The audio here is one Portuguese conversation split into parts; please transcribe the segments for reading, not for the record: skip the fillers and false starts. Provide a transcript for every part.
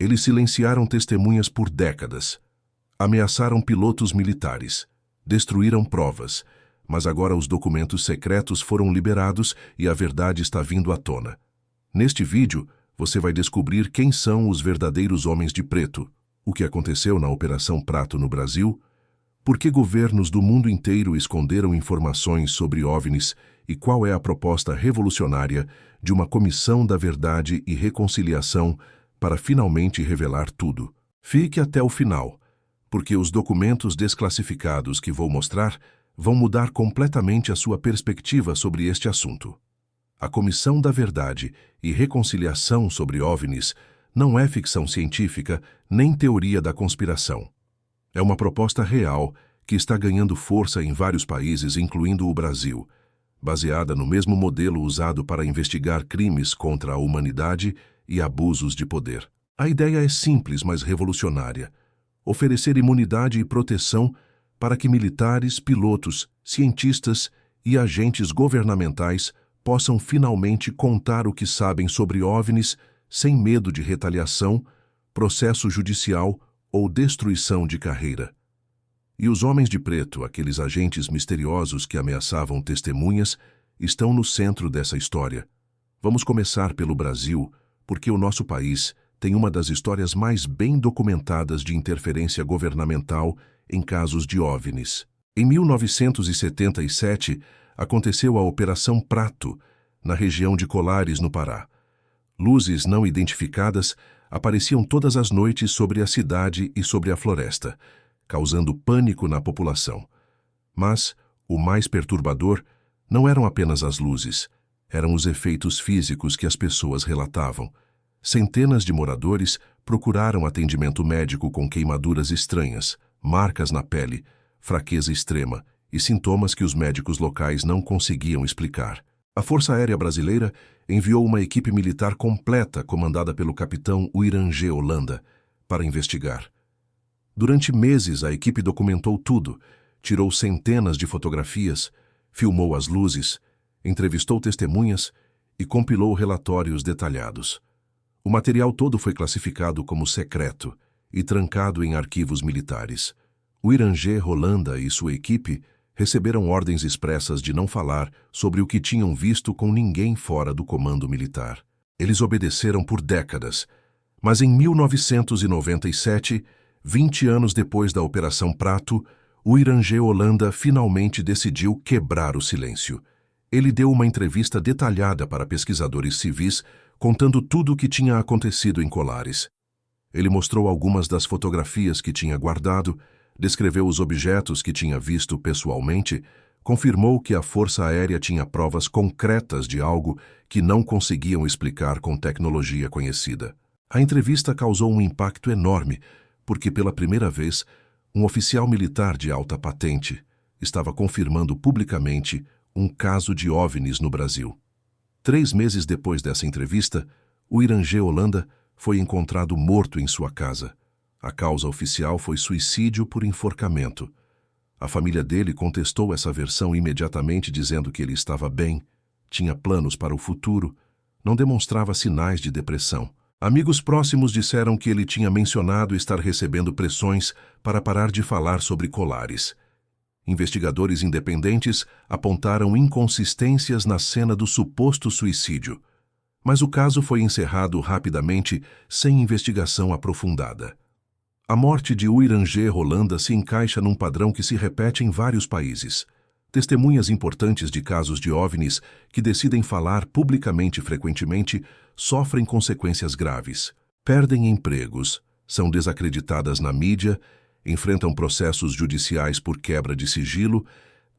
Eles silenciaram testemunhas por décadas, ameaçaram pilotos militares, destruíram provas, mas agora os documentos secretos foram liberados e a verdade está vindo à tona. Neste vídeo, você vai descobrir quem são os verdadeiros homens de preto, o que aconteceu na Operação Prato no Brasil, por que governos do mundo inteiro esconderam informações sobre OVNIs e qual é a proposta revolucionária de uma comissão da verdade e reconciliação para finalmente revelar tudo. Fique até o final, porque os documentos desclassificados que vou mostrar vão mudar completamente a sua perspectiva sobre este assunto. A Comissão da Verdade e Reconciliação sobre OVNIs não é ficção científica nem teoria da conspiração. É uma proposta real que está ganhando força em vários países, incluindo o Brasil, baseada no mesmo modelo usado para investigar crimes contra a humanidade e abusos de poder. A ideia é simples, mas revolucionária: oferecer imunidade e proteção para que militares, pilotos, cientistas e agentes governamentais possam finalmente contar o que sabem sobre OVNIs sem medo de retaliação, processo judicial ou destruição de carreira. E os homens de preto, aqueles agentes misteriosos que ameaçavam testemunhas, estão no centro dessa história. Vamos começar pelo Brasil, porque o nosso país tem uma das histórias mais bem documentadas de interferência governamental em casos de OVNIs. Em 1977, aconteceu a Operação Prato, na região de Colares, no Pará. Luzes não identificadas apareciam todas as noites sobre a cidade e sobre a floresta, causando pânico na população. Mas o mais perturbador não eram apenas as luzes, eram os efeitos físicos que as pessoas relatavam. Centenas de moradores procuraram atendimento médico com queimaduras estranhas, marcas na pele, fraqueza extrema e sintomas que os médicos locais não conseguiam explicar. A Força Aérea Brasileira enviou uma equipe militar completa comandada pelo capitão Uirangê Holanda para investigar. Durante meses, a equipe documentou tudo, tirou centenas de fotografias, filmou as luzes, entrevistou testemunhas e compilou relatórios detalhados. O material todo foi classificado como secreto e trancado em arquivos militares. Uirangê Holanda e sua equipe receberam ordens expressas de não falar sobre o que tinham visto com ninguém fora do comando militar. Eles obedeceram por décadas, mas em 1997, 20 anos depois da Operação Prato, Uirangê Holanda finalmente decidiu quebrar o silêncio. Ele deu uma entrevista detalhada para pesquisadores civis, contando tudo o que tinha acontecido em Colares. Ele mostrou algumas das fotografias que tinha guardado, descreveu os objetos que tinha visto pessoalmente, confirmou que a Força Aérea tinha provas concretas de algo que não conseguiam explicar com tecnologia conhecida. A entrevista causou um impacto enorme, porque pela primeira vez, um oficial militar de alta patente estava confirmando publicamente um caso de OVNIs no Brasil. 3 meses depois dessa entrevista, Uirangê Holanda foi encontrado morto em sua casa. A causa oficial foi suicídio por enforcamento. A família dele contestou essa versão imediatamente, dizendo que ele estava bem, tinha planos para o futuro, não demonstrava sinais de depressão. Amigos próximos disseram que ele tinha mencionado estar recebendo pressões para parar de falar sobre Colares. Investigadores independentes apontaram inconsistências na cena do suposto suicídio, mas o caso foi encerrado rapidamente sem investigação aprofundada. A morte de Uirangê Holanda se encaixa num padrão que se repete em vários países. Testemunhas importantes de casos de OVNIs que decidem falar publicamente frequentemente sofrem consequências graves. Perdem empregos, são desacreditadas na mídia, enfrentam processos judiciais por quebra de sigilo,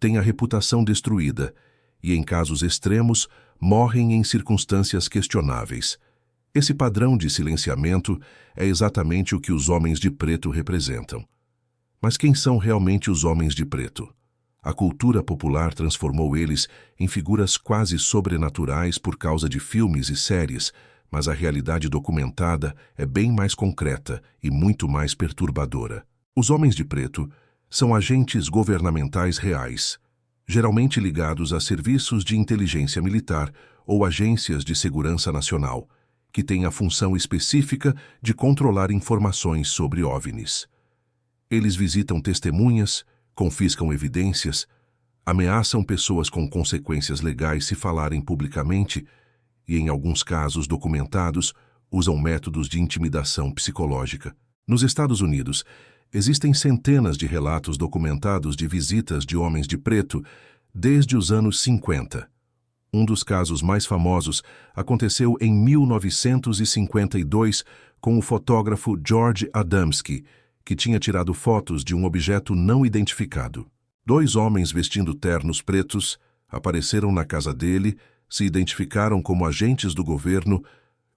têm a reputação destruída e, em casos extremos, morrem em circunstâncias questionáveis. Esse padrão de silenciamento é exatamente o que os homens de preto representam. Mas quem são realmente os homens de preto? A cultura popular transformou eles em figuras quase sobrenaturais por causa de filmes e séries, mas a realidade documentada é bem mais concreta e muito mais perturbadora. Os homens de preto são agentes governamentais reais, geralmente ligados a serviços de inteligência militar ou agências de segurança nacional, que têm a função específica de controlar informações sobre OVNIs. Eles visitam testemunhas, confiscam evidências, ameaçam pessoas com consequências legais se falarem publicamente e, em alguns casos documentados, usam métodos de intimidação psicológica. Nos Estados Unidos, existem centenas de relatos documentados de visitas de homens de preto desde os anos 50. Um dos casos mais famosos aconteceu em 1952 com o fotógrafo George Adamski, que tinha tirado fotos de um objeto não identificado. 2 homens vestindo ternos pretos apareceram na casa dele, se identificaram como agentes do governo,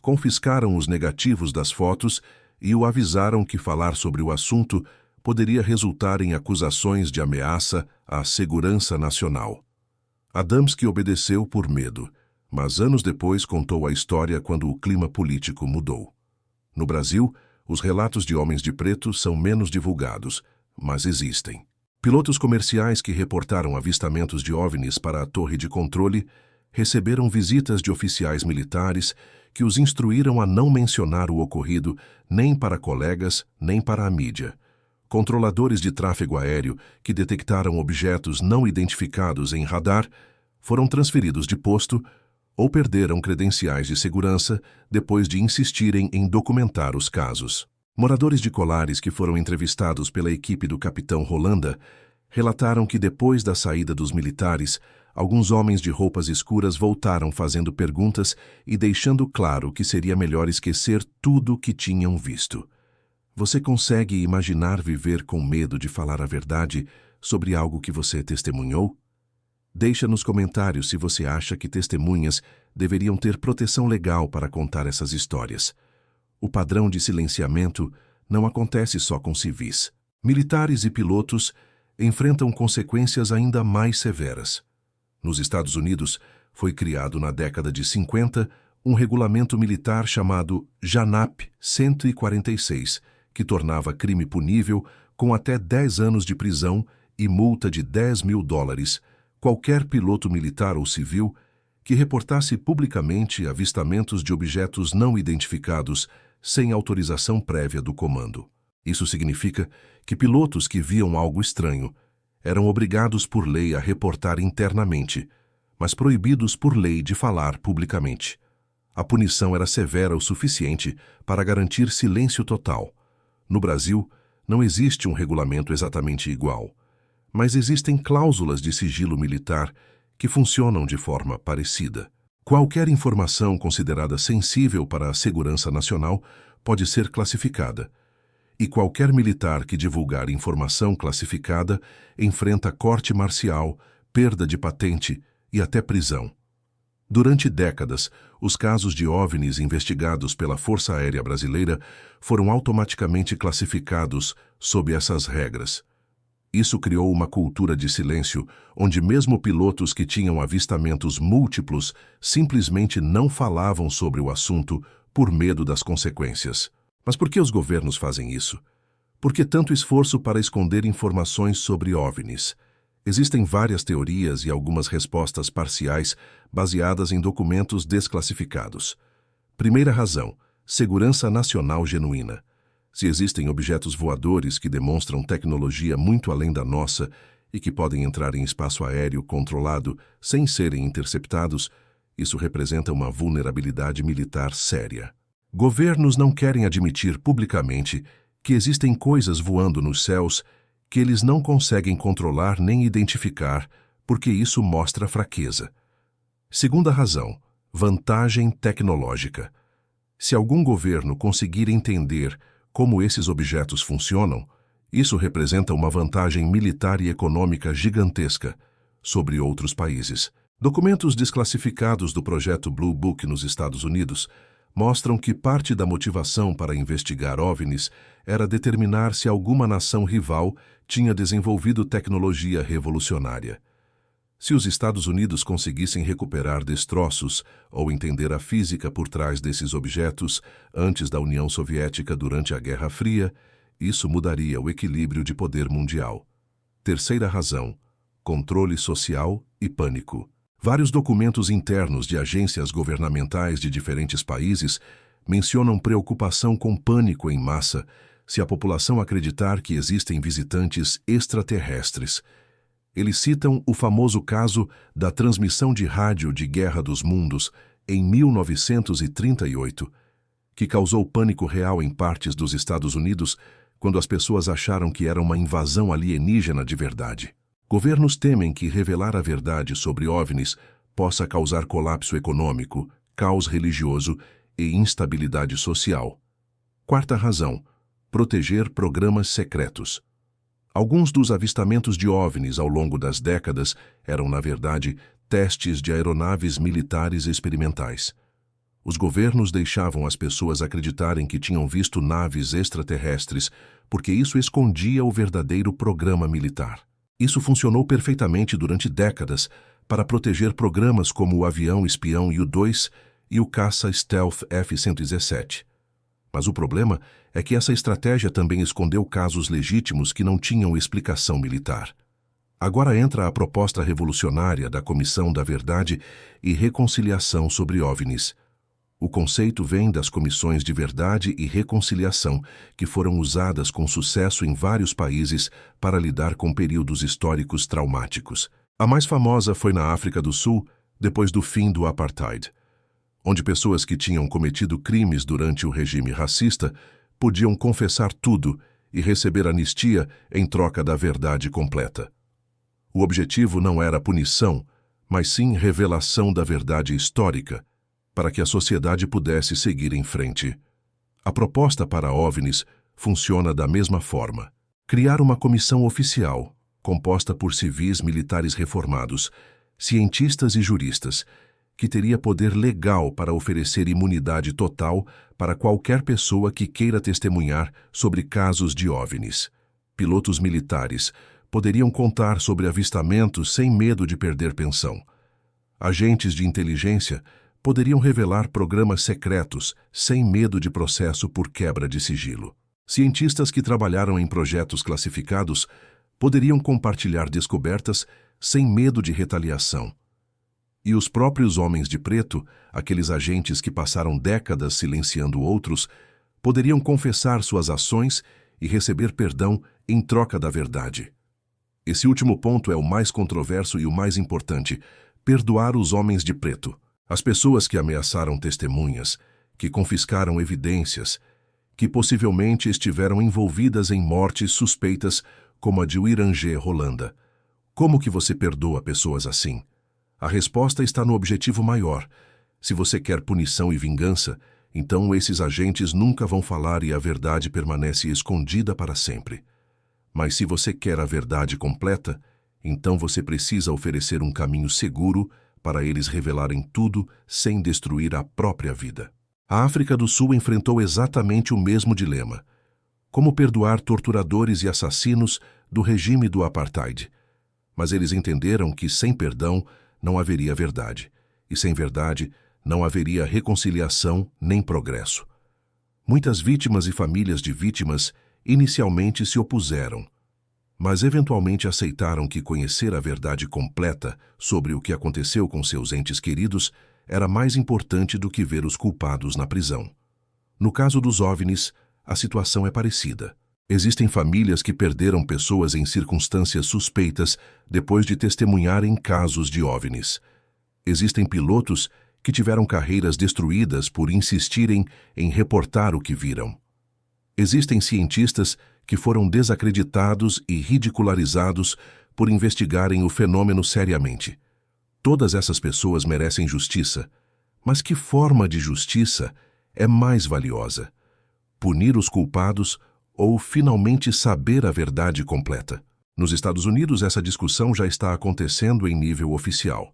confiscaram os negativos das fotos e o avisaram que falar sobre o assunto poderia resultar em acusações de ameaça à segurança nacional. Adamski obedeceu por medo, mas anos depois contou a história quando o clima político mudou. No Brasil, os relatos de homens de preto são menos divulgados, mas existem. Pilotos comerciais que reportaram avistamentos de OVNIs para a torre de controle receberam visitas de oficiais militares que os instruíram a não mencionar o ocorrido nem para colegas, nem para a mídia. Controladores de tráfego aéreo que detectaram objetos não identificados em radar foram transferidos de posto ou perderam credenciais de segurança depois de insistirem em documentar os casos. Moradores de Colares que foram entrevistados pela equipe do capitão Rolanda relataram que depois da saída dos militares, alguns homens de roupas escuras voltaram fazendo perguntas e deixando claro que seria melhor esquecer tudo o que tinham visto. Você consegue imaginar viver com medo de falar a verdade sobre algo que você testemunhou? Deixa nos comentários se você acha que testemunhas deveriam ter proteção legal para contar essas histórias. O padrão de silenciamento não acontece só com civis. Militares e pilotos enfrentam consequências ainda mais severas. Nos Estados Unidos, foi criado na década de 50 um regulamento militar chamado JANAP 146, que tornava crime punível com até 10 anos de prisão e multa de $10.000 qualquer piloto militar ou civil que reportasse publicamente avistamentos de objetos não identificados sem autorização prévia do comando. Isso significa que pilotos que viam algo estranho eram obrigados por lei a reportar internamente, mas proibidos por lei de falar publicamente. A punição era severa o suficiente para garantir silêncio total. No Brasil, não existe um regulamento exatamente igual, mas existem cláusulas de sigilo militar que funcionam de forma parecida. Qualquer informação considerada sensível para a segurança nacional pode ser classificada, e qualquer militar que divulgar informação classificada enfrenta corte marcial, perda de patente e até prisão. Durante décadas, os casos de OVNIs investigados pela Força Aérea Brasileira foram automaticamente classificados sob essas regras. Isso criou uma cultura de silêncio, onde mesmo pilotos que tinham avistamentos múltiplos simplesmente não falavam sobre o assunto por medo das consequências. Mas por que os governos fazem isso? Por que tanto esforço para esconder informações sobre OVNIs? Existem várias teorias e algumas respostas parciais baseadas em documentos desclassificados. Primeira razão: segurança nacional genuína. Se existem objetos voadores que demonstram tecnologia muito além da nossa e que podem entrar em espaço aéreo controlado sem serem interceptados, isso representa uma vulnerabilidade militar séria. Governos não querem admitir publicamente que existem coisas voando nos céus que eles não conseguem controlar nem identificar, porque isso mostra fraqueza. Segunda razão: vantagem tecnológica. Se algum governo conseguir entender como esses objetos funcionam, isso representa uma vantagem militar e econômica gigantesca sobre outros países. Documentos desclassificados do projeto Blue Book nos Estados Unidos mostram que parte da motivação para investigar OVNIs era determinar se alguma nação rival tinha desenvolvido tecnologia revolucionária. Se os Estados Unidos conseguissem recuperar destroços ou entender a física por trás desses objetos antes da União Soviética durante a Guerra Fria, isso mudaria o equilíbrio de poder mundial. Terceira razão: controle social e pânico. Vários documentos internos de agências governamentais de diferentes países mencionam preocupação com pânico em massa se a população acreditar que existem visitantes extraterrestres. Eles citam o famoso caso da transmissão de rádio de Guerra dos Mundos em 1938, que causou pânico real em partes dos Estados Unidos quando as pessoas acharam que era uma invasão alienígena de verdade. Governos temem que revelar a verdade sobre OVNIs possa causar colapso econômico, caos religioso e instabilidade social. Quarta razão: proteger programas secretos. Alguns dos avistamentos de OVNIs ao longo das décadas eram, na verdade, testes de aeronaves militares experimentais. Os governos deixavam as pessoas acreditarem que tinham visto naves extraterrestres porque isso escondia o verdadeiro programa militar. Isso funcionou perfeitamente durante décadas para proteger programas como o avião espião U-2 e o caça stealth F-117. Mas o problema é que essa estratégia também escondeu casos legítimos que não tinham explicação militar. Agora entra a proposta revolucionária da Comissão da Verdade e Reconciliação sobre OVNIs. O conceito vem das comissões de verdade e reconciliação, que foram usadas com sucesso em vários países para lidar com períodos históricos traumáticos. A mais famosa foi na África do Sul, depois do fim do apartheid, onde pessoas que tinham cometido crimes durante o regime racista podiam confessar tudo e receber anistia em troca da verdade completa. O objetivo não era punição, mas sim revelação da verdade histórica, para que a sociedade pudesse seguir em frente. A proposta para OVNIs funciona da mesma forma. Criar uma comissão oficial, composta por civis militares reformados, cientistas e juristas, que teria poder legal para oferecer imunidade total para qualquer pessoa que queira testemunhar sobre casos de OVNIs. Pilotos militares poderiam contar sobre avistamentos sem medo de perder pensão. Agentes de inteligência poderiam revelar programas secretos sem medo de processo por quebra de sigilo. Cientistas que trabalharam em projetos classificados poderiam compartilhar descobertas sem medo de retaliação. E os próprios homens de preto, aqueles agentes que passaram décadas silenciando outros, poderiam confessar suas ações e receber perdão em troca da verdade. Esse último ponto é o mais controverso e o mais importante: perdoar os homens de preto. As pessoas que ameaçaram testemunhas, que confiscaram evidências, que possivelmente estiveram envolvidas em mortes suspeitas como a de Iranger Rolanda. Como que você perdoa pessoas assim? A resposta está no objetivo maior. Se você quer punição e vingança, então esses agentes nunca vão falar e a verdade permanece escondida para sempre. Mas se você quer a verdade completa, então você precisa oferecer um caminho seguro para eles revelarem tudo sem destruir a própria vida. A África do Sul enfrentou exatamente o mesmo dilema: como perdoar torturadores e assassinos do regime do apartheid. Mas eles entenderam que sem perdão não haveria verdade, e sem verdade não haveria reconciliação nem progresso. Muitas vítimas e famílias de vítimas inicialmente se opuseram, mas eventualmente aceitaram que conhecer a verdade completa sobre o que aconteceu com seus entes queridos era mais importante do que ver os culpados na prisão. No caso dos OVNIs, a situação é parecida. Existem famílias que perderam pessoas em circunstâncias suspeitas depois de testemunharem casos de OVNIs. Existem pilotos que tiveram carreiras destruídas por insistirem em reportar o que viram. Existem cientistas que foram desacreditados e ridicularizados por investigarem o fenômeno seriamente. Todas essas pessoas merecem justiça, mas que forma de justiça é mais valiosa? Punir os culpados ou finalmente saber a verdade completa? Nos Estados Unidos, essa discussão já está acontecendo em nível oficial.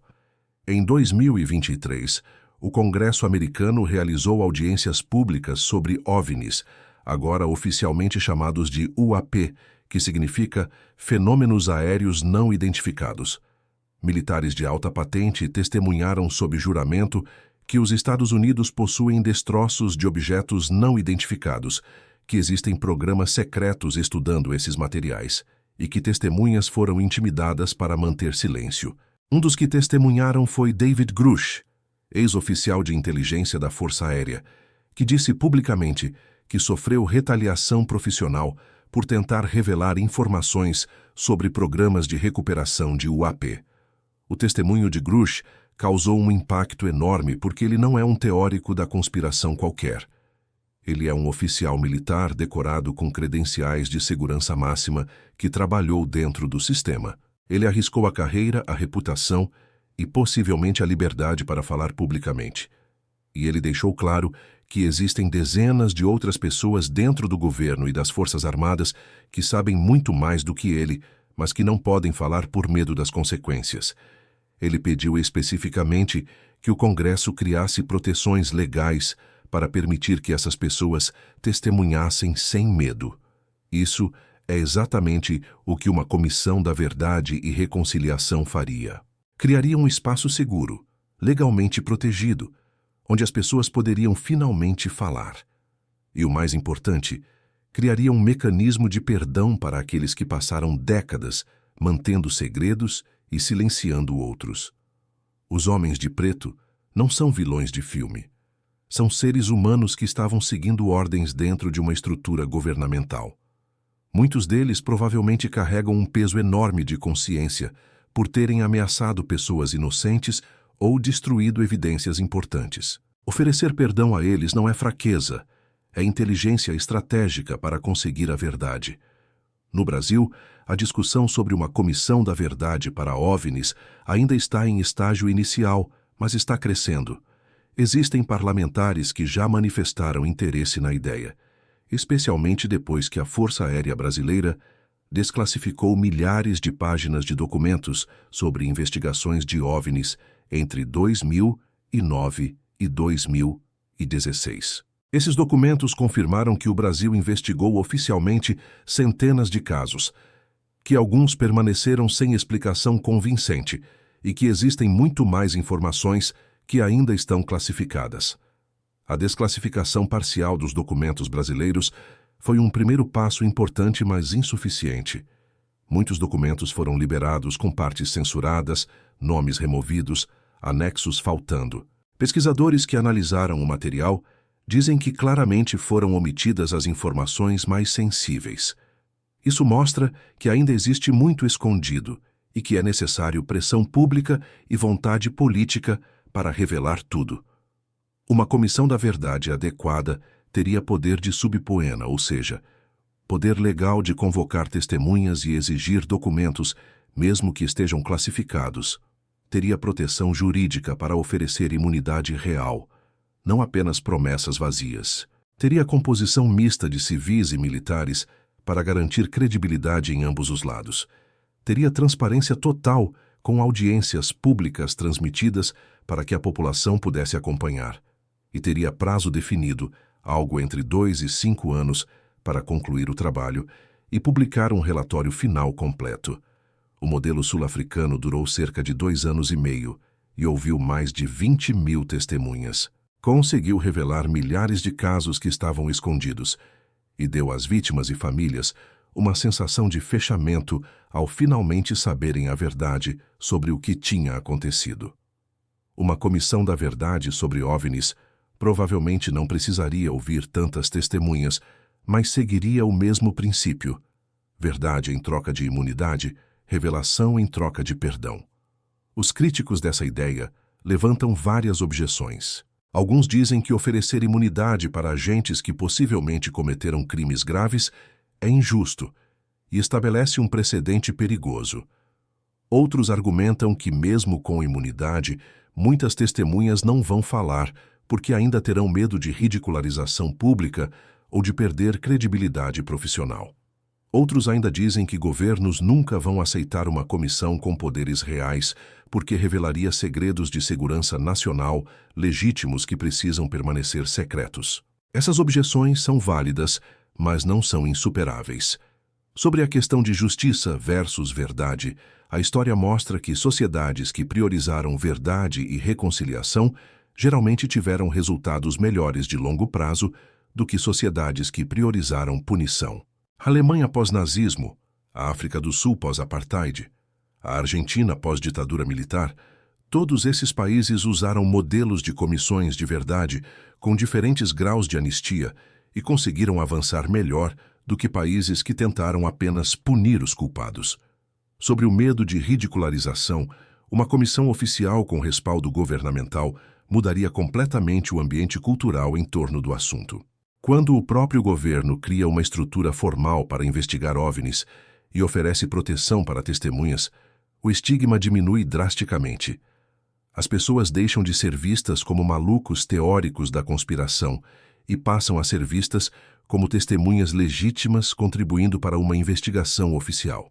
Em 2023, o Congresso americano realizou audiências públicas sobre OVNIs, agora oficialmente chamados de UAP, que significa Fenômenos Aéreos Não Identificados. Militares de alta patente testemunharam sob juramento que os Estados Unidos possuem destroços de objetos não identificados, que existem programas secretos estudando esses materiais, e que testemunhas foram intimidadas para manter silêncio. Um dos que testemunharam foi David Grush, ex-oficial de inteligência da Força Aérea, que disse publicamente que sofreu retaliação profissional por tentar revelar informações sobre programas de recuperação de UAP. O testemunho de Grush causou um impacto enorme porque ele não é um teórico da conspiração qualquer. Ele é um oficial militar decorado com credenciais de segurança máxima que trabalhou dentro do sistema. Ele arriscou a carreira, a reputação e possivelmente a liberdade para falar publicamente. E ele deixou claro que existem dezenas de outras pessoas dentro do governo e das Forças Armadas que sabem muito mais do que ele, mas que não podem falar por medo das consequências. Ele pediu especificamente que o Congresso criasse proteções legais para permitir que essas pessoas testemunhassem sem medo. Isso é exatamente o que uma comissão da verdade e reconciliação faria. Criaria um espaço seguro, legalmente protegido, onde as pessoas poderiam finalmente falar. E o mais importante, criaria um mecanismo de perdão para aqueles que passaram décadas mantendo segredos e silenciando outros. Os homens de preto não são vilões de filme. São seres humanos que estavam seguindo ordens dentro de uma estrutura governamental. Muitos deles provavelmente carregam um peso enorme de consciência por terem ameaçado pessoas inocentes ou destruído evidências importantes. Oferecer perdão a eles não é fraqueza, é inteligência estratégica para conseguir a verdade. No Brasil, a discussão sobre uma comissão da verdade para OVNIs ainda está em estágio inicial, mas está crescendo. Existem parlamentares que já manifestaram interesse na ideia, especialmente depois que a Força Aérea Brasileira desclassificou milhares de páginas de documentos sobre investigações de OVNIs entre 2009 e 2016. Esses documentos confirmaram que o Brasil investigou oficialmente centenas de casos, que alguns permaneceram sem explicação convincente e que existem muito mais informações que ainda estão classificadas. A desclassificação parcial dos documentos brasileiros foi um primeiro passo importante, mas insuficiente. Muitos documentos foram liberados com partes censuradas, nomes removidos, anexos faltando. Pesquisadores que analisaram o material dizem que claramente foram omitidas as informações mais sensíveis. Isso mostra que ainda existe muito escondido e que é necessário pressão pública e vontade política para revelar tudo. Uma comissão da verdade adequada teria poder de subpoena, ou seja, poder legal de convocar testemunhas e exigir documentos, mesmo que estejam classificados. Teria proteção jurídica para oferecer imunidade real, não apenas promessas vazias. Teria composição mista de civis e militares para garantir credibilidade em ambos os lados. Teria transparência total, com audiências públicas transmitidas para que a população pudesse acompanhar. E teria prazo definido, algo entre 2 e 5 anos, para concluir o trabalho e publicar um relatório final completo. O modelo sul-africano durou cerca de 2 anos e meio e ouviu mais de 20.000 testemunhas. Conseguiu revelar milhares de casos que estavam escondidos e deu às vítimas e famílias uma sensação de fechamento ao finalmente saberem a verdade sobre o que tinha acontecido. Uma comissão da verdade sobre OVNIs provavelmente não precisaria ouvir tantas testemunhas, mas seguiria o mesmo princípio: verdade em troca de imunidade, revelação em troca de perdão. Os críticos dessa ideia levantam várias objeções. Alguns dizem que oferecer imunidade para agentes que possivelmente cometeram crimes graves é injusto e estabelece um precedente perigoso. Outros argumentam que, mesmo com imunidade, muitas testemunhas não vão falar porque ainda terão medo de ridicularização pública ou de perder credibilidade profissional. Outros ainda dizem que governos nunca vão aceitar uma comissão com poderes reais porque revelaria segredos de segurança nacional legítimos que precisam permanecer secretos. Essas objeções são válidas, mas não são insuperáveis. Sobre a questão de justiça versus verdade, a história mostra que sociedades que priorizaram verdade e reconciliação geralmente tiveram resultados melhores de longo prazo do que sociedades que priorizaram punição. A Alemanha pós-nazismo, a África do Sul pós-apartheid, a Argentina pós-ditadura militar, Todos esses países usaram modelos de comissões de verdade com diferentes graus de anistia e conseguiram avançar melhor do que países que tentaram apenas punir os culpados. Sobre o medo de ridicularização, uma comissão oficial com respaldo governamental mudaria completamente o ambiente cultural em torno do assunto. Quando o próprio governo cria uma estrutura formal para investigar OVNIs e oferece proteção para testemunhas, o estigma diminui drasticamente. As pessoas deixam de ser vistas como malucos teóricos da conspiração e passam a ser vistas como testemunhas legítimas contribuindo para uma investigação oficial.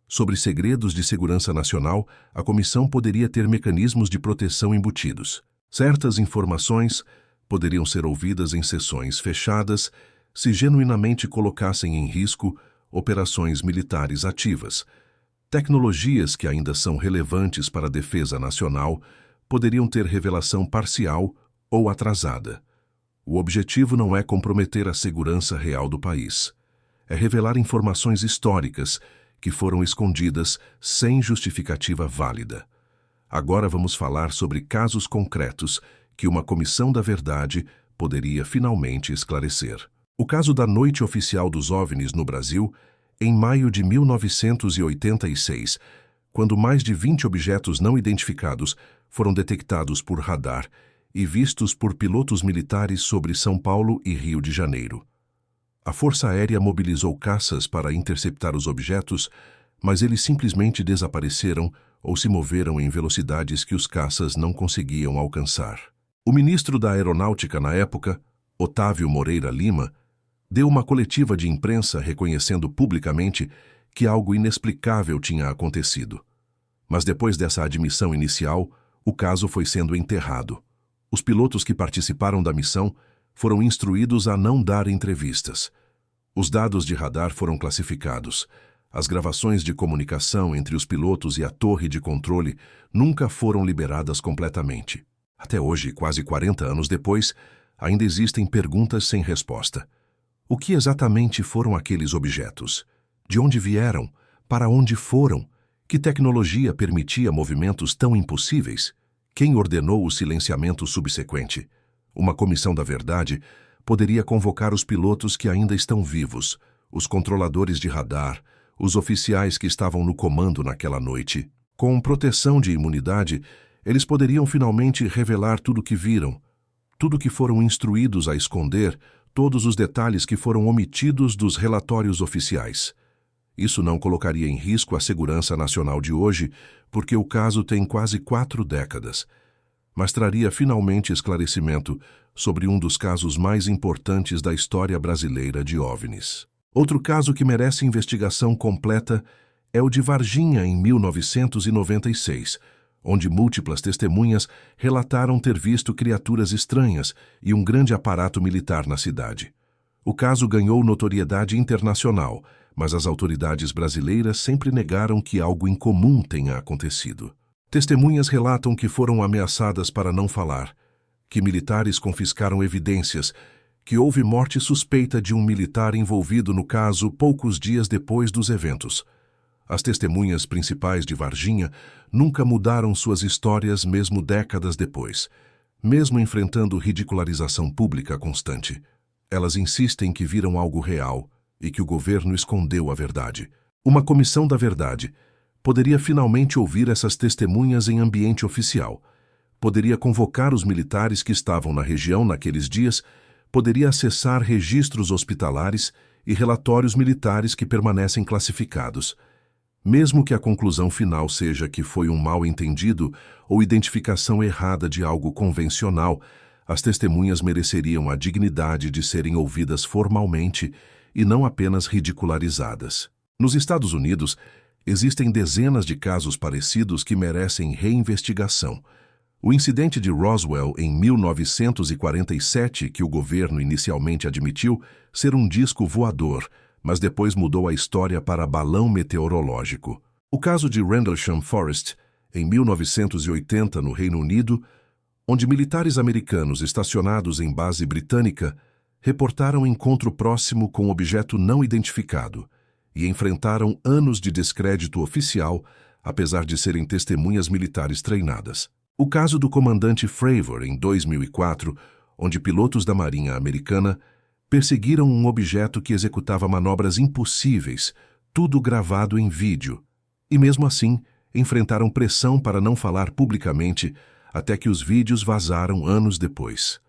Sobre segredos de segurança nacional, a comissão poderia ter mecanismos de proteção embutidos. Certas informações poderiam ser ouvidas em sessões fechadas se genuinamente colocassem em risco operações militares ativas. Tecnologias que ainda são relevantes para a defesa nacional poderiam ter revelação parcial ou atrasada. O objetivo não é comprometer a segurança real do país. É revelar informações históricas que foram escondidas sem justificativa válida. Agora vamos falar sobre casos concretos que uma comissão da verdade poderia finalmente esclarecer. O caso da Noite Oficial dos OVNIs no Brasil, em maio de 1986, quando mais de 20 objetos não identificados foram detectados por radar e vistos por pilotos militares sobre São Paulo e Rio de Janeiro. A Força Aérea mobilizou caças para interceptar os objetos, mas eles simplesmente desapareceram ou se moveram em velocidades que os caças não conseguiam alcançar. O ministro da Aeronáutica na época, Otávio Moreira Lima, deu uma coletiva de imprensa reconhecendo publicamente que algo inexplicável tinha acontecido. Mas depois dessa admissão inicial, o caso foi sendo enterrado. Os pilotos que participaram da missão foram instruídos a não dar entrevistas. Os dados de radar foram classificados. As gravações de comunicação entre os pilotos e a torre de controle nunca foram liberadas completamente. Até hoje, quase 40 anos depois, ainda existem perguntas sem resposta. O que exatamente foram aqueles objetos? De onde vieram? Para onde foram? Que tecnologia permitia movimentos tão impossíveis? Quem ordenou o silenciamento subsequente? Uma comissão da verdade poderia convocar os pilotos que ainda estão vivos, os controladores de radar, os oficiais que estavam no comando naquela noite. Com proteção de imunidade, eles poderiam finalmente revelar tudo o que viram, tudo que foram instruídos a esconder, todos os detalhes que foram omitidos dos relatórios oficiais. Isso não colocaria em risco a segurança nacional de hoje, porque o caso tem quase 4 décadas, mas traria finalmente esclarecimento sobre um dos casos mais importantes da história brasileira de OVNIs. Outro caso que merece investigação completa é o de Varginha, em 1996, onde múltiplas testemunhas relataram ter visto criaturas estranhas e um grande aparato militar na cidade. O caso ganhou notoriedade internacional, mas as autoridades brasileiras sempre negaram que algo incomum tenha acontecido. Testemunhas relatam que foram ameaçadas para não falar, que militares confiscaram evidências, que houve morte suspeita de um militar envolvido no caso poucos dias depois dos eventos. As testemunhas principais de Varginha nunca mudaram suas histórias mesmo décadas depois, mesmo enfrentando ridicularização pública constante. Elas insistem que viram algo real e que o governo escondeu a verdade. Uma comissão da verdade poderia finalmente ouvir essas testemunhas em ambiente oficial, poderia convocar os militares que estavam na região naqueles dias, poderia acessar registros hospitalares e relatórios militares que permanecem classificados. Mesmo que a conclusão final seja que foi um mal-entendido ou identificação errada de algo convencional, as testemunhas mereceriam a dignidade de serem ouvidas formalmente e não apenas ridicularizadas. Nos Estados Unidos, existem dezenas de casos parecidos que merecem reinvestigação. O incidente de Roswell em 1947, que o governo inicialmente admitiu ser um disco voador, mas depois mudou a história para balão meteorológico. O caso de Rendlesham Forest, em 1980, no Reino Unido, onde militares americanos estacionados em base britânica reportaram encontro próximo com objeto não identificado e enfrentaram anos de descrédito oficial apesar de serem testemunhas militares treinadas. O caso do comandante Fravor, em 2004, onde pilotos da Marinha Americana perseguiram um objeto que executava manobras impossíveis, tudo gravado em vídeo, e mesmo assim enfrentaram pressão para não falar publicamente até que os vídeos vazaram anos depois.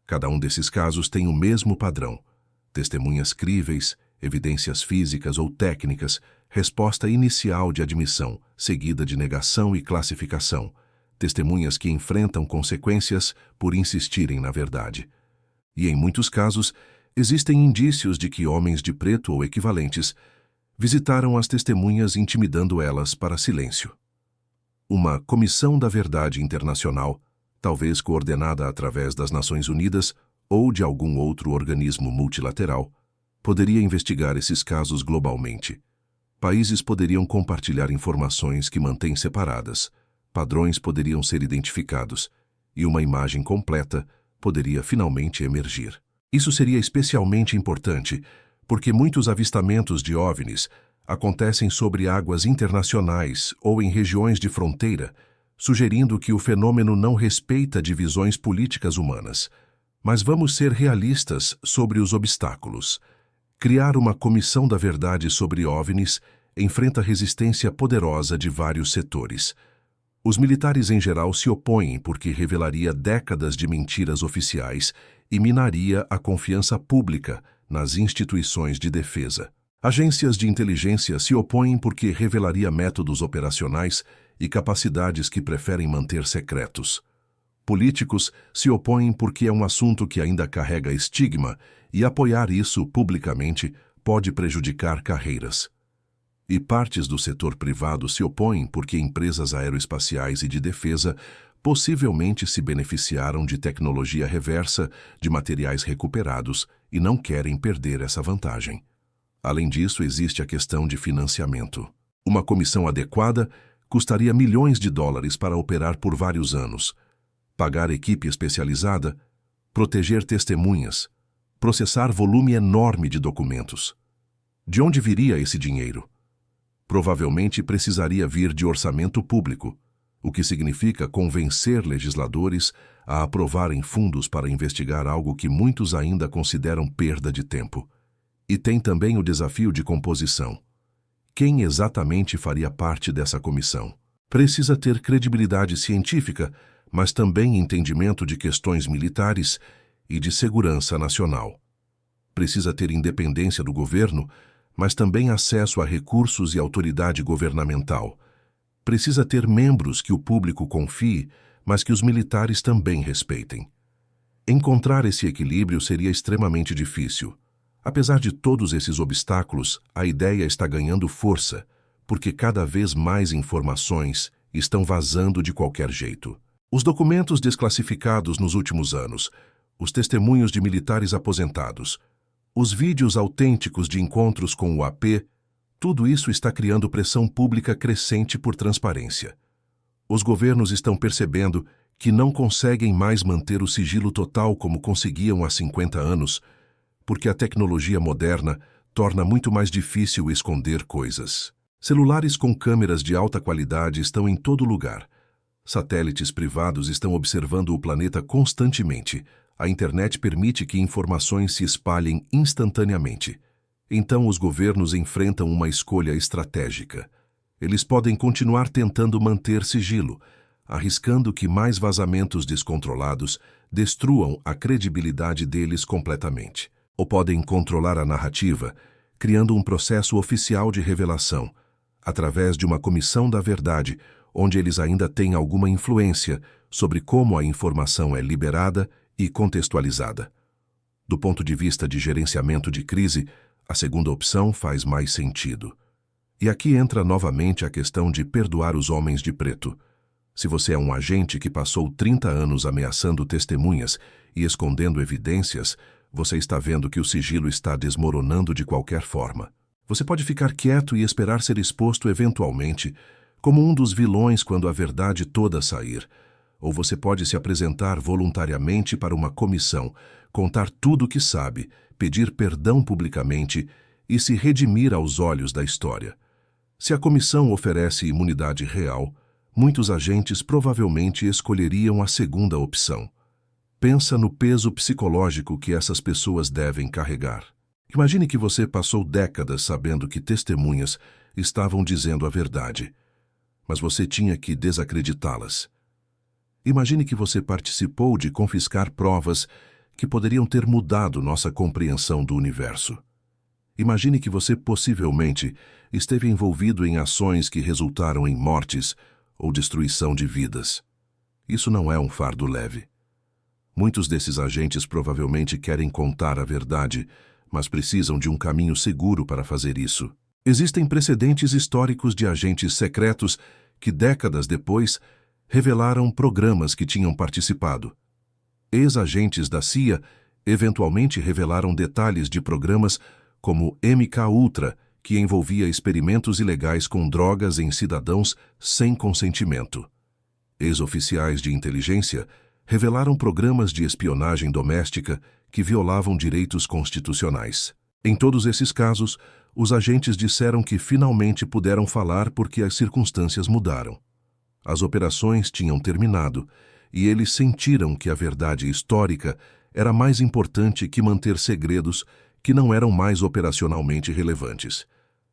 Cada um desses casos tem o mesmo padrão: testemunhas críveis, evidências físicas ou técnicas, resposta inicial de admissão, seguida de negação e classificação, testemunhas que enfrentam consequências por insistirem na verdade. E em muitos casos, existem indícios de que homens de preto ou equivalentes visitaram as testemunhas intimidando elas para silêncio. Uma Comissão da Verdade Internacional, talvez coordenada através das Nações Unidas ou de algum outro organismo multilateral, poderia investigar esses casos globalmente. Países poderiam compartilhar informações que mantêm separadas, padrões poderiam ser identificados e uma imagem completa poderia finalmente emergir. Isso seria especialmente importante porque muitos avistamentos de OVNIs acontecem sobre águas internacionais ou em regiões de fronteira, sugerindo que o fenômeno não respeita divisões políticas humanas. Mas vamos ser realistas sobre os obstáculos. Criar uma Comissão da Verdade sobre OVNIs enfrenta resistência poderosa de vários setores. Os militares em geral se opõem porque revelaria décadas de mentiras oficiais e minaria a confiança pública nas instituições de defesa. Agências de inteligência se opõem porque revelaria métodos operacionais e capacidades que preferem manter secretos. Políticos se opõem porque é um assunto que ainda carrega estigma e apoiar isso publicamente pode prejudicar carreiras. E partes do setor privado se opõem porque empresas aeroespaciais e de defesa possivelmente se beneficiaram de tecnologia reversa, de materiais recuperados, e não querem perder essa vantagem. Além disso, existe a questão de financiamento. Uma comissão adequada custaria milhões de dólares para operar por vários anos, pagar equipe especializada, proteger testemunhas, processar volume enorme de documentos. De onde viria esse dinheiro? Provavelmente precisaria vir de orçamento público, o que significa convencer legisladores a aprovarem fundos para investigar algo que muitos ainda consideram perda de tempo. E tem também o desafio de composição. Quem exatamente faria parte dessa comissão? Precisa ter credibilidade científica, mas também entendimento de questões militares e de segurança nacional. Precisa ter independência do governo, mas também acesso a recursos e autoridade governamental. Precisa ter membros que o público confie, mas que os militares também respeitem. Encontrar esse equilíbrio seria extremamente difícil. Apesar de todos esses obstáculos, a ideia está ganhando força, porque cada vez mais informações estão vazando de qualquer jeito. Os documentos desclassificados nos últimos anos, os testemunhos de militares aposentados, os vídeos autênticos de encontros com o AP, tudo isso está criando pressão pública crescente por transparência. Os governos estão percebendo que não conseguem mais manter o sigilo total como conseguiam há 50 anos, porque a tecnologia moderna torna muito mais difícil esconder coisas. Celulares com câmeras de alta qualidade estão em todo lugar. Satélites privados estão observando o planeta constantemente. A internet permite que informações se espalhem instantaneamente. Então os governos enfrentam uma escolha estratégica. Eles podem continuar tentando manter sigilo, arriscando que mais vazamentos descontrolados destruam a credibilidade deles completamente. Ou podem controlar a narrativa, criando um processo oficial de revelação, através de uma comissão da verdade, onde eles ainda têm alguma influência sobre como a informação é liberada e contextualizada. Do ponto de vista de gerenciamento de crise, a segunda opção faz mais sentido. E aqui entra novamente a questão de perdoar os homens de preto. Se você é um agente que passou 30 anos ameaçando testemunhas e escondendo evidências, você está vendo que o sigilo está desmoronando de qualquer forma. Você pode ficar quieto e esperar ser exposto eventualmente, como um dos vilões quando a verdade toda sair. Ou você pode se apresentar voluntariamente para uma comissão, contar tudo o que sabe, pedir perdão publicamente e se redimir aos olhos da história. Se a comissão oferece imunidade real, muitos agentes provavelmente escolheriam a segunda opção. Pensa no peso psicológico que essas pessoas devem carregar. Imagine que você passou décadas sabendo que testemunhas estavam dizendo a verdade, mas você tinha que desacreditá-las. Imagine que você participou de confiscar provas que poderiam ter mudado nossa compreensão do universo. Imagine que você possivelmente esteve envolvido em ações que resultaram em mortes ou destruição de vidas. Isso não é um fardo leve. Muitos desses agentes provavelmente querem contar a verdade, mas precisam de um caminho seguro para fazer isso. Existem precedentes históricos de agentes secretos que, décadas depois, revelaram programas que tinham participado. Ex-agentes da CIA eventualmente revelaram detalhes de programas como MK-Ultra, que envolvia experimentos ilegais com drogas em cidadãos sem consentimento. Ex-oficiais de inteligência revelaram programas de espionagem doméstica que violavam direitos constitucionais. Em todos esses casos, os agentes disseram que finalmente puderam falar porque as circunstâncias mudaram. As operações tinham terminado e eles sentiram que a verdade histórica era mais importante que manter segredos que não eram mais operacionalmente relevantes.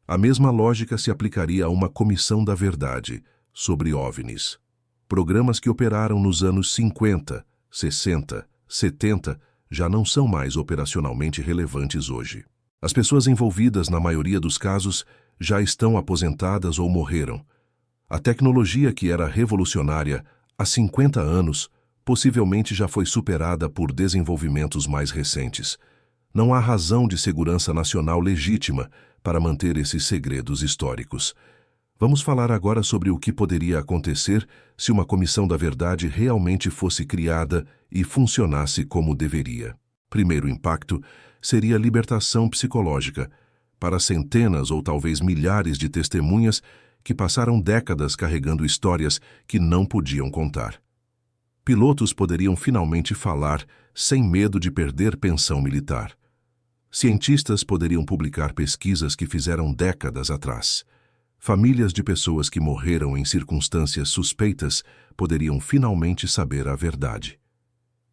A mesma lógica se aplicaria a uma comissão da verdade sobre OVNIs. Programas que operaram nos anos 50, 60, 70 já não são mais operacionalmente relevantes hoje. As pessoas envolvidas, na maioria dos casos, já estão aposentadas ou morreram. A tecnologia que era revolucionária há 50 anos possivelmente já foi superada por desenvolvimentos mais recentes. Não há razão de segurança nacional legítima para manter esses segredos históricos. Vamos falar agora sobre o que poderia acontecer se uma comissão da verdade realmente fosse criada e funcionasse como deveria. Primeiro impacto seria a libertação psicológica para centenas ou talvez milhares de testemunhas que passaram décadas carregando histórias que não podiam contar. Pilotos poderiam finalmente falar sem medo de perder pensão militar. Cientistas poderiam publicar pesquisas que fizeram décadas atrás. Famílias de pessoas que morreram em circunstâncias suspeitas poderiam finalmente saber a verdade.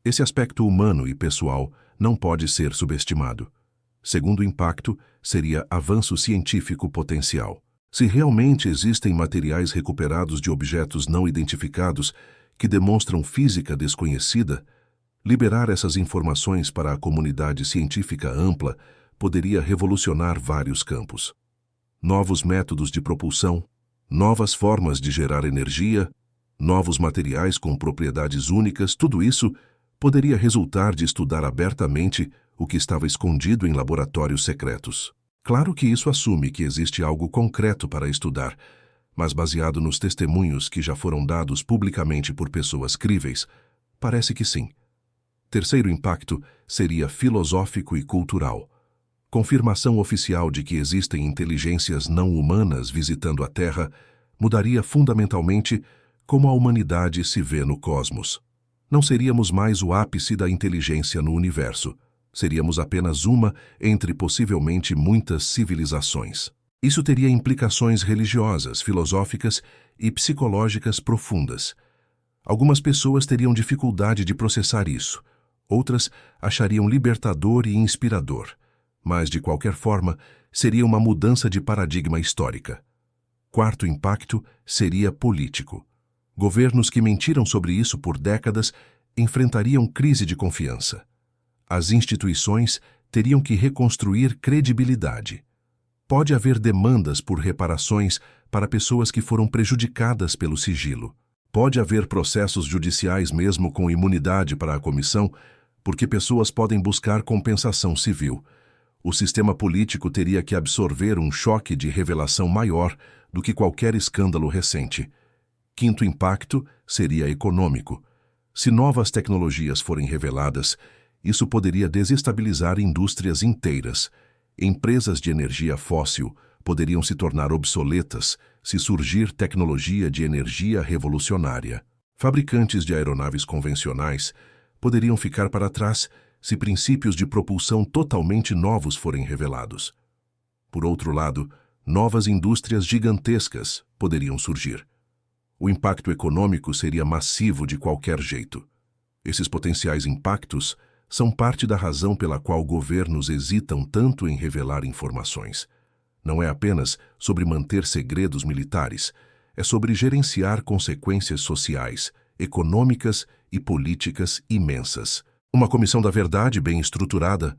Esse aspecto humano e pessoal não pode ser subestimado. Segundo impacto, seria avanço científico potencial. Se realmente existem materiais recuperados de objetos não identificados que demonstram física desconhecida, liberar essas informações para a comunidade científica ampla poderia revolucionar vários campos. Novos métodos de propulsão, novas formas de gerar energia, novos materiais com propriedades únicas, tudo isso poderia resultar de estudar abertamente o que estava escondido em laboratórios secretos. Claro que isso assume que existe algo concreto para estudar, mas baseado nos testemunhos que já foram dados publicamente por pessoas críveis, parece que sim. Terceiro impacto seria filosófico e cultural. Confirmação oficial de que existem inteligências não humanas visitando a Terra mudaria fundamentalmente como a humanidade se vê no cosmos. Não seríamos mais o ápice da inteligência no universo. Seríamos apenas uma entre possivelmente muitas civilizações. Isso teria implicações religiosas, filosóficas e psicológicas profundas. Algumas pessoas teriam dificuldade de processar isso. Outras achariam libertador e inspirador. Mas, de qualquer forma, seria uma mudança de paradigma histórica. Quarto impacto seria político. Governos que mentiram sobre isso por décadas enfrentariam crise de confiança. As instituições teriam que reconstruir credibilidade. Pode haver demandas por reparações para pessoas que foram prejudicadas pelo sigilo. Pode haver processos judiciais mesmo com imunidade para a comissão, porque pessoas podem buscar compensação civil. O sistema político teria que absorver um choque de revelação maior do que qualquer escândalo recente. Quinto impacto seria econômico. Se novas tecnologias forem reveladas, isso poderia desestabilizar indústrias inteiras. Empresas de energia fóssil poderiam se tornar obsoletas se surgir tecnologia de energia revolucionária. Fabricantes de aeronaves convencionais poderiam ficar para trás se princípios de propulsão totalmente novos forem revelados. Por outro lado, novas indústrias gigantescas poderiam surgir. O impacto econômico seria massivo de qualquer jeito. Esses potenciais impactos são parte da razão pela qual governos hesitam tanto em revelar informações. Não é apenas sobre manter segredos militares, é sobre gerenciar consequências sociais, econômicas e políticas imensas. Uma comissão da verdade bem estruturada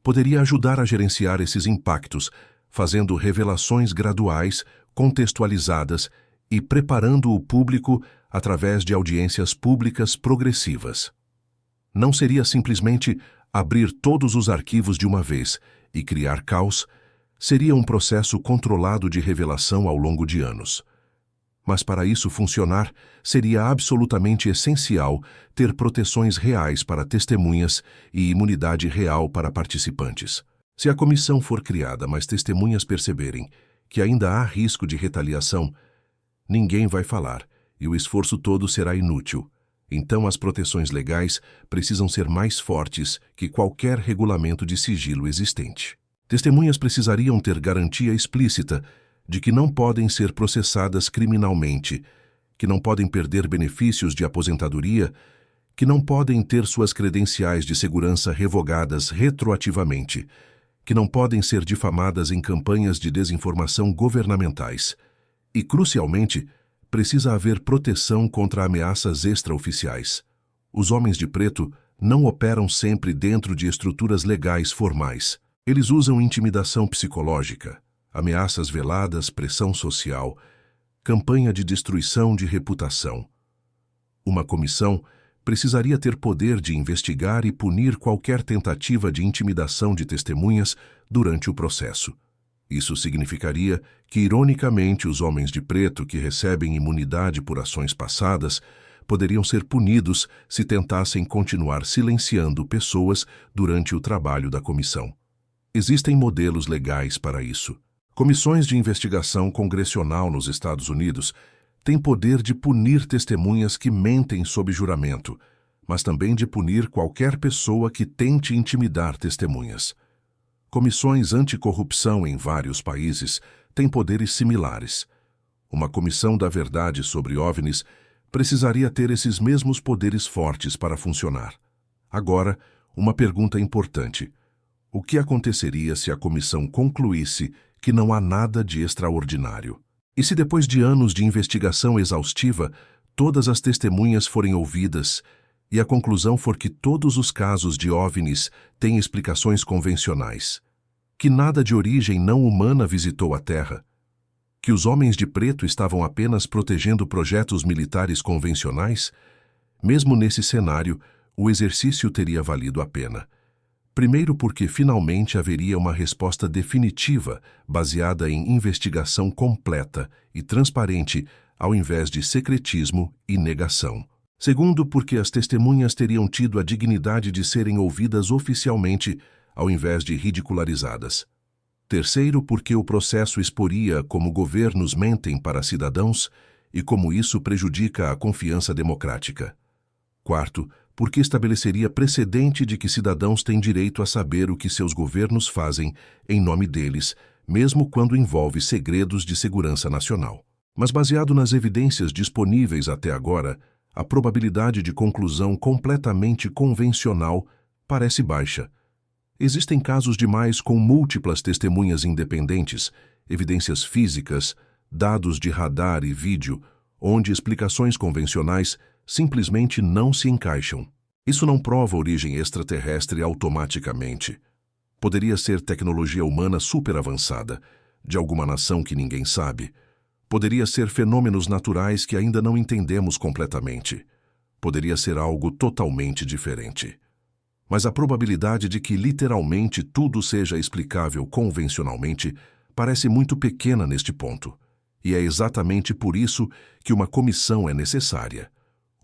poderia ajudar a gerenciar esses impactos, fazendo revelações graduais, contextualizadas e preparando o público através de audiências públicas progressivas. Não seria simplesmente abrir todos os arquivos de uma vez e criar caos, seria um processo controlado de revelação ao longo de anos. Mas para isso funcionar, seria absolutamente essencial ter proteções reais para testemunhas e imunidade real para participantes. Se a comissão for criada, mas testemunhas perceberem que ainda há risco de retaliação, ninguém vai falar e o esforço todo será inútil. Então as proteções legais precisam ser mais fortes que qualquer regulamento de sigilo existente. Testemunhas precisariam ter garantia explícita de que não podem ser processadas criminalmente, que não podem perder benefícios de aposentadoria, que não podem ter suas credenciais de segurança revogadas retroativamente, que não podem ser difamadas em campanhas de desinformação governamentais. E, crucialmente, precisa haver proteção contra ameaças extraoficiais. Os homens de preto não operam sempre dentro de estruturas legais formais. Eles usam intimidação psicológica, ameaças veladas, pressão social, campanha de destruição de reputação. Uma comissão precisaria ter poder de investigar e punir qualquer tentativa de intimidação de testemunhas durante o processo. Isso significaria que, ironicamente, os homens de preto que recebem imunidade por ações passadas poderiam ser punidos se tentassem continuar silenciando pessoas durante o trabalho da comissão. Existem modelos legais para isso. Comissões de investigação congressional nos Estados Unidos têm poder de punir testemunhas que mentem sob juramento, mas também de punir qualquer pessoa que tente intimidar testemunhas. Comissões anticorrupção em vários países têm poderes similares. Uma comissão da verdade sobre OVNIs precisaria ter esses mesmos poderes fortes para funcionar. Agora, uma pergunta importante. O que aconteceria se a comissão concluísse que não há nada de extraordinário? E se depois de anos de investigação exaustiva, todas as testemunhas forem ouvidas e a conclusão for que todos os casos de OVNIs têm explicações convencionais, que nada de origem não humana visitou a Terra, que os homens de preto estavam apenas protegendo projetos militares convencionais? Mesmo nesse cenário, o exercício teria valido a pena. Primeiro porque finalmente haveria uma resposta definitiva baseada em investigação completa e transparente ao invés de secretismo e negação. Segundo porque as testemunhas teriam tido a dignidade de serem ouvidas oficialmente ao invés de ridicularizadas. Terceiro porque o processo exporia como governos mentem para cidadãos e como isso prejudica a confiança democrática. Quarto, porque estabeleceria precedente de que cidadãos têm direito a saber o que seus governos fazem em nome deles, mesmo quando envolve segredos de segurança nacional. Mas baseado nas evidências disponíveis até agora, a probabilidade de conclusão completamente convencional parece baixa. Existem casos demais com múltiplas testemunhas independentes, evidências físicas, dados de radar e vídeo, onde explicações convencionais simplesmente não se encaixam. Isso não prova origem extraterrestre automaticamente. Poderia ser tecnologia humana super avançada, de alguma nação que ninguém sabe. Poderia ser fenômenos naturais que ainda não entendemos completamente. Poderia ser algo totalmente diferente. Mas a probabilidade de que literalmente tudo seja explicável convencionalmente parece muito pequena neste ponto. E é exatamente por isso que uma comissão é necessária.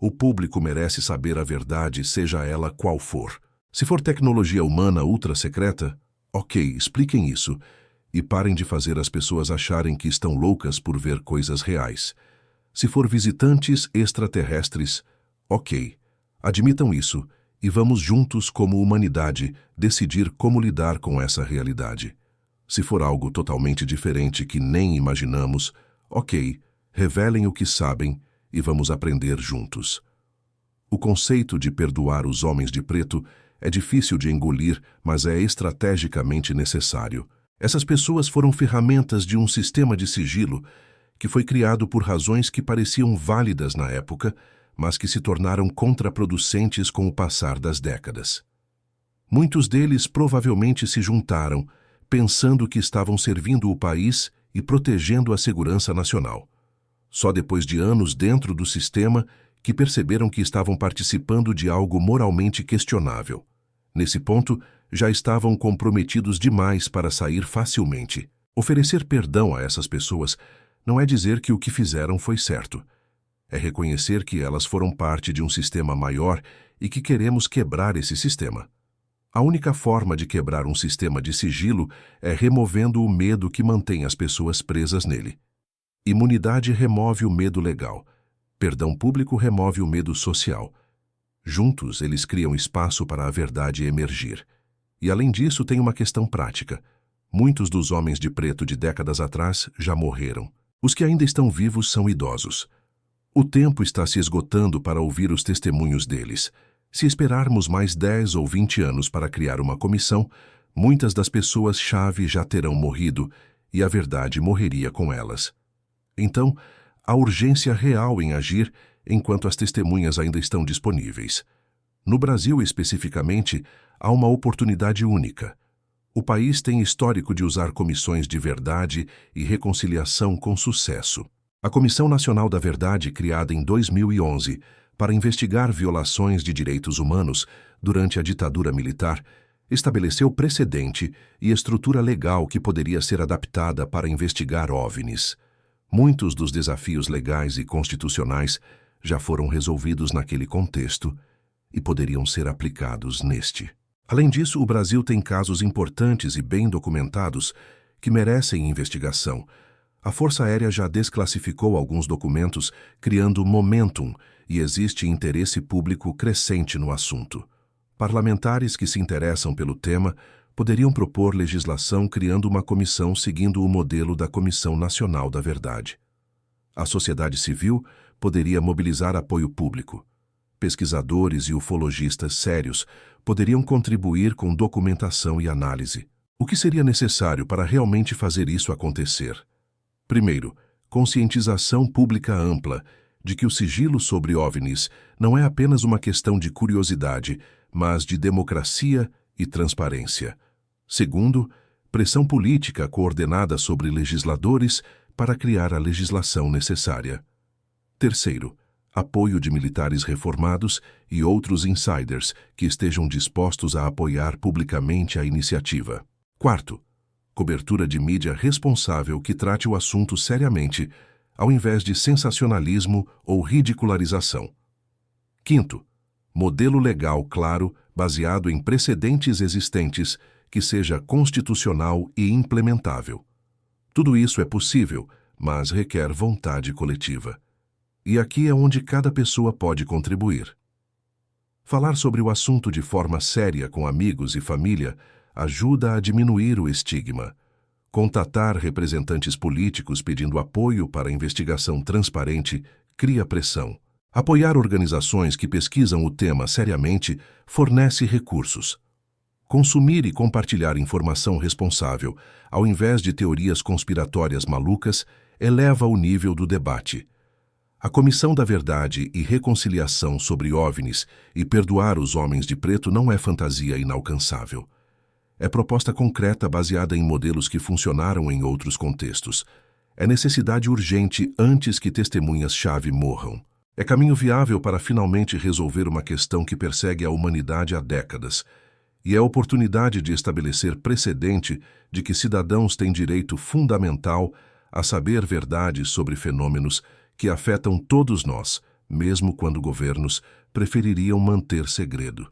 O público merece saber a verdade, seja ela qual for. Se for tecnologia humana ultra secreta, ok, expliquem isso e parem de fazer as pessoas acharem que estão loucas por ver coisas reais. Se for visitantes extraterrestres, ok, admitam isso e vamos juntos como humanidade decidir como lidar com essa realidade. Se for algo totalmente diferente que nem imaginamos, ok, revelem o que sabem e vamos aprender juntos. O conceito de perdoar os homens de preto é difícil de engolir, mas é estrategicamente necessário. Essas pessoas foram ferramentas de um sistema de sigilo que foi criado por razões que pareciam válidas na época, mas que se tornaram contraproducentes com o passar das décadas. Muitos deles provavelmente se juntaram, pensando que estavam servindo o país e protegendo a segurança nacional. Só depois de anos dentro do sistema que perceberam que estavam participando de algo moralmente questionável. Nesse ponto, já estavam comprometidos demais para sair facilmente. Oferecer perdão a essas pessoas não é dizer que o que fizeram foi certo. É reconhecer que elas foram parte de um sistema maior e que queremos quebrar esse sistema. A única forma de quebrar um sistema de sigilo é removendo o medo que mantém as pessoas presas nele. Imunidade remove o medo legal. Perdão público remove o medo social. Juntos, eles criam espaço para a verdade emergir. E, além disso, tem uma questão prática. Muitos dos homens de preto de décadas atrás já morreram. Os que ainda estão vivos são idosos. O tempo está se esgotando para ouvir os testemunhos deles. Se esperarmos mais 10 ou 20 anos para criar uma comissão, muitas das pessoas-chave já terão morrido e a verdade morreria com elas. Então, há urgência real em agir enquanto as testemunhas ainda estão disponíveis. No Brasil, especificamente, há uma oportunidade única. O país tem histórico de usar comissões de verdade e reconciliação com sucesso. A Comissão Nacional da Verdade, criada em 2011 para investigar violações de direitos humanos durante a ditadura militar, estabeleceu precedente e estrutura legal que poderia ser adaptada para investigar OVNIs. Muitos dos desafios legais e constitucionais já foram resolvidos naquele contexto e poderiam ser aplicados neste. Além disso, o Brasil tem casos importantes e bem documentados que merecem investigação. A Força Aérea já desclassificou alguns documentos, criando momentum, e existe interesse público crescente no assunto. Parlamentares que se interessam pelo tema poderiam propor legislação criando uma comissão seguindo o modelo da Comissão Nacional da Verdade. A sociedade civil poderia mobilizar apoio público. Pesquisadores e ufologistas sérios poderiam contribuir com documentação e análise. O que seria necessário para realmente fazer isso acontecer? Primeiro, conscientização pública ampla de que o sigilo sobre OVNIs não é apenas uma questão de curiosidade, mas de democracia e transparência. Segundo, pressão política coordenada sobre legisladores para criar a legislação necessária. Terceiro, apoio de militares reformados e outros insiders que estejam dispostos a apoiar publicamente a iniciativa. Quarto, cobertura de mídia responsável que trate o assunto seriamente, ao invés de sensacionalismo ou ridicularização. Quinto, modelo legal claro, baseado em precedentes existentes, que seja constitucional e implementável. Tudo isso é possível, mas requer vontade coletiva. E aqui é onde cada pessoa pode contribuir. Falar sobre o assunto de forma séria com amigos e família ajuda a diminuir o estigma. Contatar representantes políticos pedindo apoio para a investigação transparente cria pressão. Apoiar organizações que pesquisam o tema seriamente fornece recursos. Consumir e compartilhar informação responsável, ao invés de teorias conspiratórias malucas, eleva o nível do debate. A Comissão da Verdade e Reconciliação sobre OVNIs e perdoar os homens de preto não é fantasia inalcançável. É proposta concreta baseada em modelos que funcionaram em outros contextos. É necessidade urgente antes que testemunhas-chave morram. É caminho viável para finalmente resolver uma questão que persegue a humanidade há décadas. E é oportunidade de estabelecer precedente de que cidadãos têm direito fundamental a saber verdades sobre fenômenos que afetam todos nós, mesmo quando governos prefeririam manter segredo.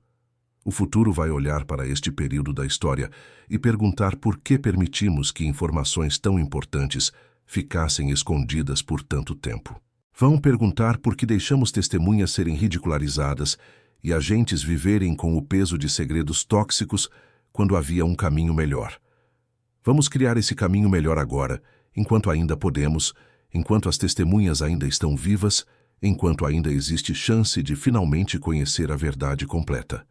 O futuro vai olhar para este período da história e perguntar por que permitimos que informações tão importantes ficassem escondidas por tanto tempo. Vão perguntar por que deixamos testemunhas serem ridicularizadas e agentes viverem com o peso de segredos tóxicos quando havia um caminho melhor. Vamos criar esse caminho melhor agora, enquanto ainda podemos, enquanto as testemunhas ainda estão vivas, enquanto ainda existe chance de finalmente conhecer a verdade completa.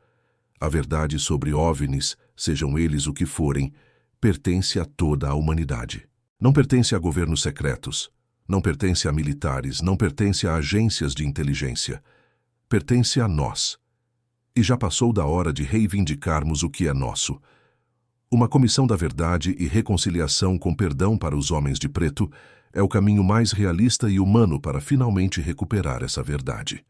A verdade sobre OVNIs, sejam eles o que forem, pertence a toda a humanidade. Não pertence a governos secretos, não pertence a militares, não pertence a agências de inteligência. Pertence a nós. E já passou da hora de reivindicarmos o que é nosso. Uma comissão da verdade e reconciliação com perdão para os homens de preto é o caminho mais realista e humano para finalmente recuperar essa verdade.